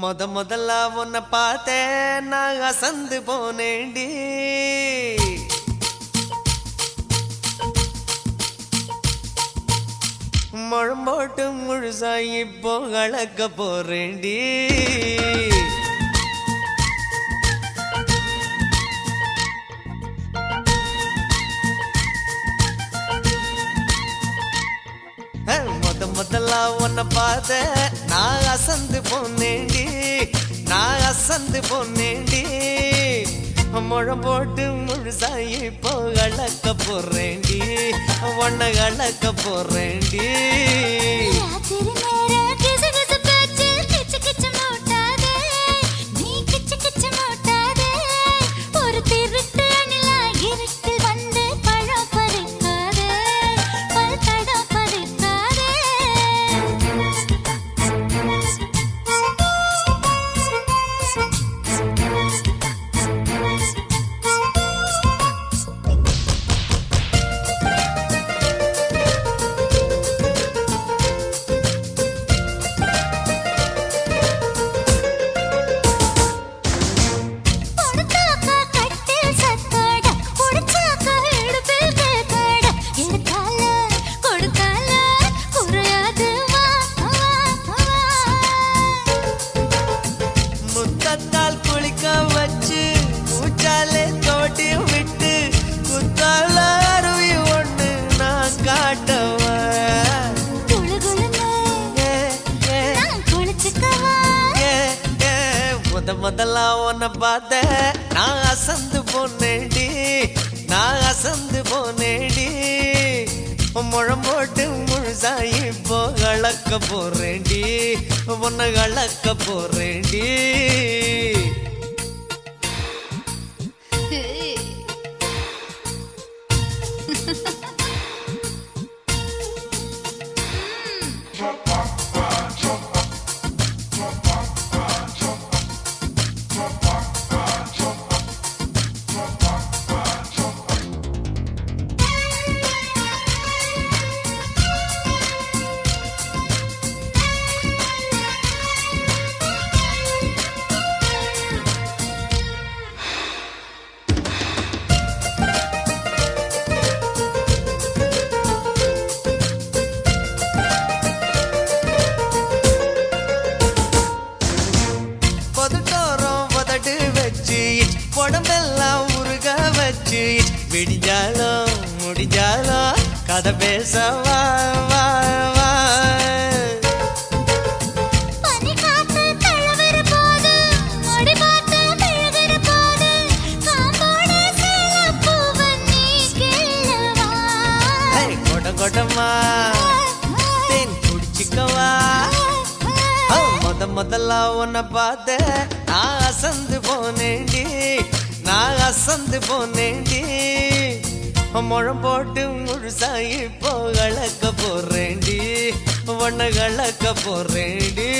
முதல்ல உன்னை பார்த்தேன் நான் அசந்து போனேண்டி. முழம் போட்டு முழுசா இப்போ கலக்க போறேண்டி. முதல்ல உன்னை பார்த்த நான் அசந்து போனேண்டி. நான் அசந்து போனேண்டி. முழம் போட்டு முழுசா இப்போ கலக்க போறேண்டி. உன்னை கலக்க போறேண்டி. குளிக்க வச்சு மூச்சாலே தோட்டி விட்டு குத்தால அருவி ஒண்ணு நான் காட்டவா. முதல்ல உன்னை பார்த்த நான் அசந்து போனேடி. நான் அசந்து போனேடி. முழம் போட்டு முழுசா இப்போ கலக்க போறேண்டி. உன்னை கலக்க போறேண்டி. உடம்பெல்லாம் உருக வச்சு விடிஞ்சாலும் முடிஞ்சாலும் கதை பேச வா வா வா. கொடமா தேன் குடிச்சுக்கவா. முதல்ல உன்னை பார்த்த நான் அசந்து போனேண்டி. நான் அசந்து போனேண்டி. முழம் போட்டு முழுசா இப்போ கலக்க போறேண்டி. உன்னை கலக்க போறேண்டி.